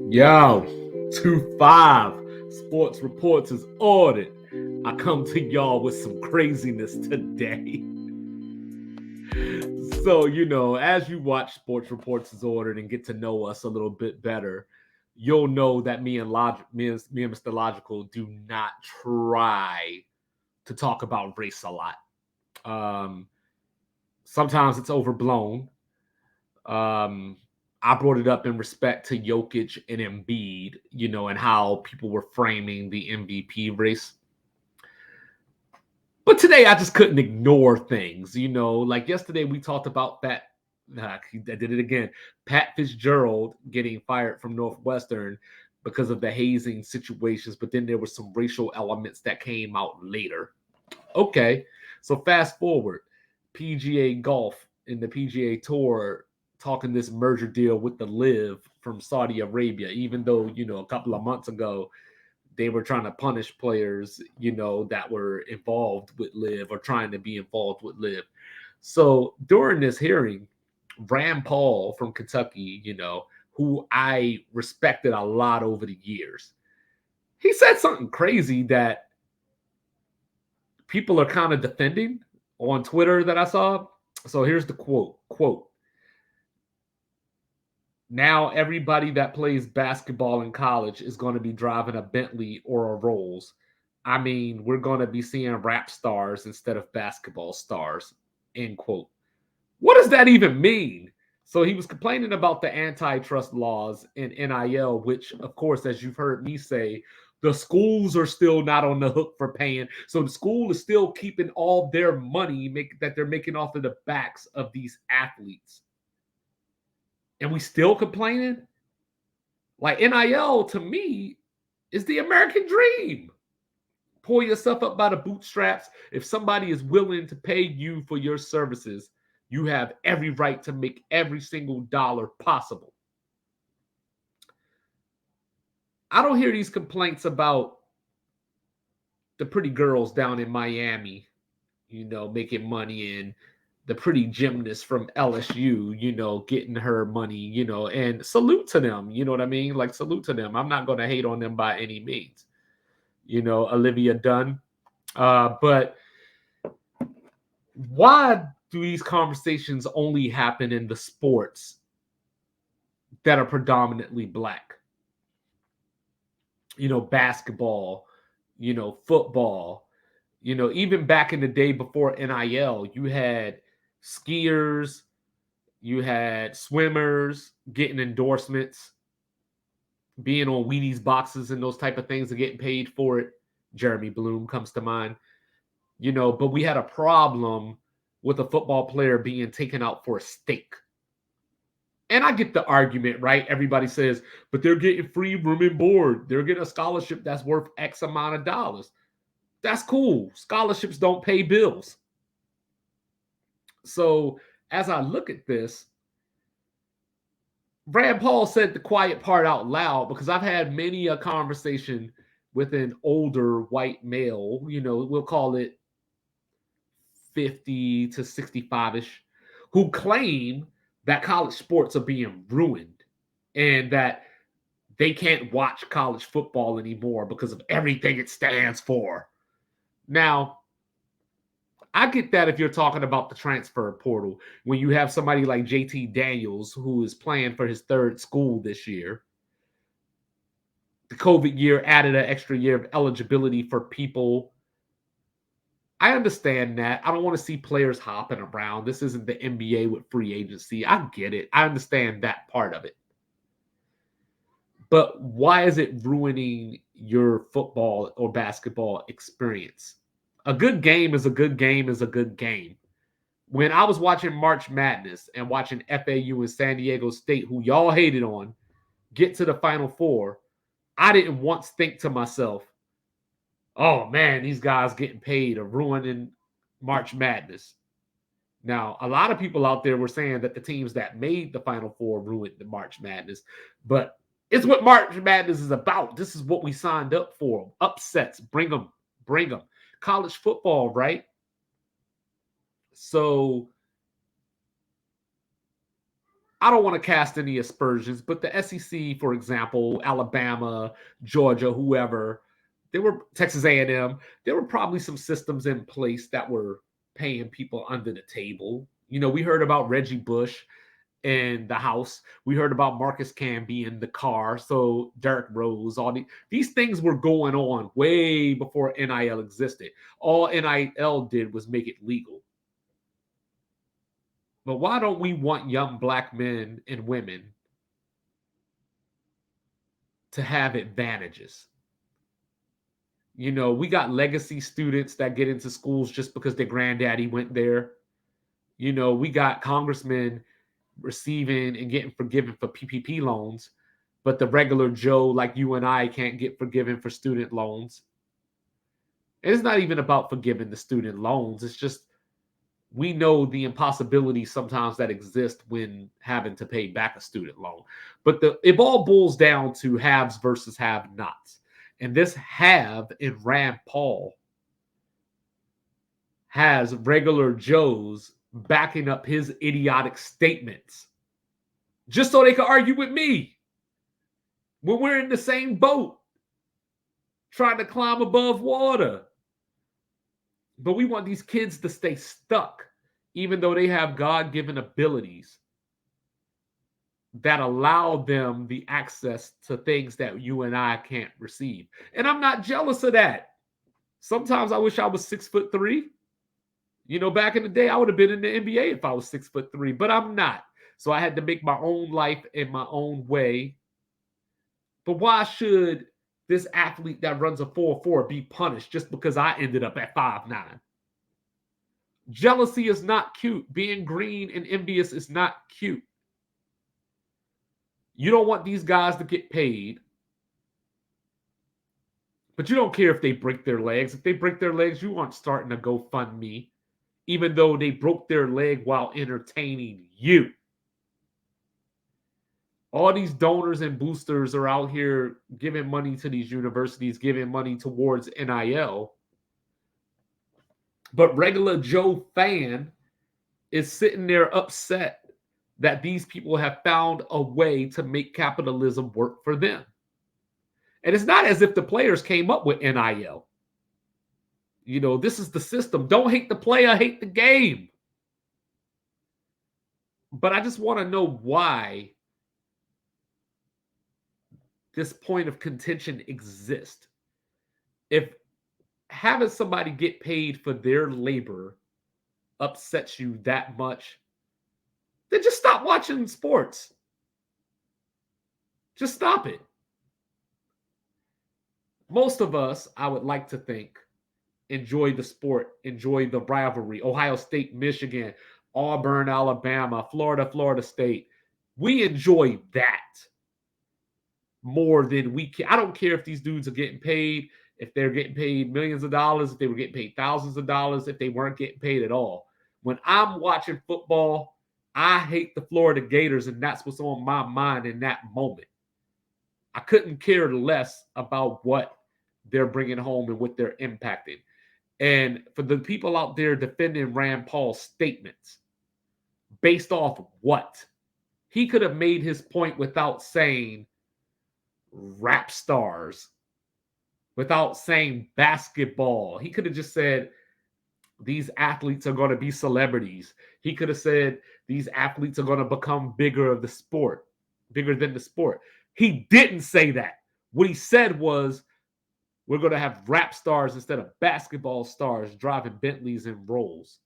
Yo, 2-5 Sports Reports is ordered. I come to y'all with some craziness today. So, as you watch Sports Reports is ordered and get to know us a little bit better, you'll know that me and Mr. Logical do not try to talk about race a lot. Um, Sometimes it's overblown. Um, I brought it up in respect to Jokic and Embiid, and how people were framing the MVP race. But today I just couldn't ignore things, like yesterday we talked about that. I did it again. Pat Fitzgerald getting fired from Northwestern because of the hazing situations, but then there were some racial elements that came out later. Okay, so fast forward, PGA Golf in the PGA Tour talking this merger deal with the Live from Saudi Arabia, even though a couple of months ago they were trying to punish players, that were involved with Live or trying to be involved with Live. So during this hearing, Rand Paul from Kentucky, who I respected a lot over the years, he said something crazy that people are kind of defending on Twitter that I saw. So here's the quote, now everybody that plays basketball in college is going to be driving a Bentley or a Rolls. I mean, we're going to be seeing rap stars instead of basketball stars, end quote. What does that even mean? So he was complaining about the antitrust laws in NIL, which, of course, as you've heard me say, the schools are still not on the hook for paying. So the school is still keeping all their money that they're making off of the backs of these athletes. And we still complaining? Like NIL to me is the American dream. Pull yourself up by the bootstraps. If somebody is willing to pay you for your services, you have every right to make every single dollar possible. I don't hear these complaints about the pretty girls down in Miami, making money, and the pretty gymnast from LSU, getting her money, and salute to them. You know what I mean? Like, salute to them. I'm not going to hate on them by any means. Olivia Dunn. But why do these conversations only happen in the sports that are predominantly black? Basketball, football, even back in the day before NIL, you had skiers, you had swimmers getting endorsements, being on Wheaties boxes and those type of things and getting paid for it. Jeremy Bloom comes to mind, but we had a problem with a football player being taken out for a steak. And I get the argument, right? Everybody says, but they're getting free room and board. They're getting a scholarship that's worth X amount of dollars. That's cool. Scholarships don't pay bills. So as I look at this, Rand Paul said the quiet part out loud because I've had many a conversation with an older white male, we'll call it 50 to 65-ish, who claim that college sports are being ruined and that they can't watch college football anymore because of everything it stands for. Now, I get that if you're talking about the transfer portal, when you have somebody like JT Daniels who is playing for his third school this year. The COVID year added an extra year of eligibility for people. I understand that. I don't want to see players hopping around. This isn't the NBA with free agency. I get it. I understand that part of it. But why is it ruining your football or basketball experience? A good game is a good game is a good game. When I was watching March Madness and watching FAU and San Diego State, who y'all hated on, get to the Final Four, I didn't once think to myself, oh man, these guys getting paid or ruining March Madness. Now, a lot of people out there were saying that the teams that made the Final Four ruined the March Madness, but it's what March Madness is about. This is what we signed up for. Upsets, bring them, bring them. College football, right? So I don't want to cast any aspersions, but the SEC, for example, Alabama, Georgia, whoever, there were Texas A&M. There were probably some systems in place that were paying people under the table. We heard about Reggie Bush in the house. We heard about Marcus Camby in the car. So Derrick Rose, these things were going on way before NIL existed. All NIL did was make it legal. But why don't we want young black men and women to have advantages? We got legacy students that get into schools just because their granddaddy went there. We got congressmen receiving and getting forgiven for PPP loans, but the regular Joe like you and I can't get forgiven for student loans. And it's not even about forgiving the student loans. It's just we know the impossibility sometimes that exist when having to pay back a student loan. But it all boils down to haves versus have-nots. And this have in Rand Paul has regular Joes backing up his idiotic statements just so they can argue with me when we're in the same boat trying to climb above water. But we want these kids to stay stuck, even though they have God-given abilities that allow them the access to things that you and I can't receive. And I'm not jealous of that. Sometimes I wish I was 6'3". Back in the day, I would have been in the NBA if I was 6'3", but I'm not. So I had to make my own life in my own way. But why should this athlete that runs a 4.4 be punished just because I ended up at 5'9"? Jealousy is not cute. Being green and envious is not cute. You don't want these guys to get paid, but you don't care if they break their legs. If they break their legs, you aren't starting a GoFundMe, even though they broke their leg while entertaining you. All these donors and boosters are out here giving money to these universities, giving money towards NIL. But regular Joe fan is sitting there upset that these people have found a way to make capitalism work for them. And it's not as if the players came up with NIL. This is the system. Don't hate the player, hate the game. But I just want to know why this point of contention exists. If having somebody get paid for their labor upsets you that much, then just stop watching sports. Just stop it. Most of us, I would like to think, enjoy the sport, enjoy the rivalry. Ohio State, Michigan, Auburn, Alabama, Florida State. We enjoy that more than we can. I don't care if these dudes are getting paid, if they're getting paid millions of dollars, if they were getting paid thousands of dollars, if they weren't getting paid at all. When I'm watching football, I hate the Florida Gators, and that's what's on my mind in that moment. I couldn't care less about what they're bringing home and what they're impacting. And for the people out there defending Rand Paul's statements, based off what? He could have made his point without saying rap stars, without saying basketball. He could have just said these athletes are going to be celebrities. He could have said these athletes are going to become bigger than the sport. He didn't say that. What he said was, we're going to have rap stars instead of basketball stars driving Bentleys and Rolls.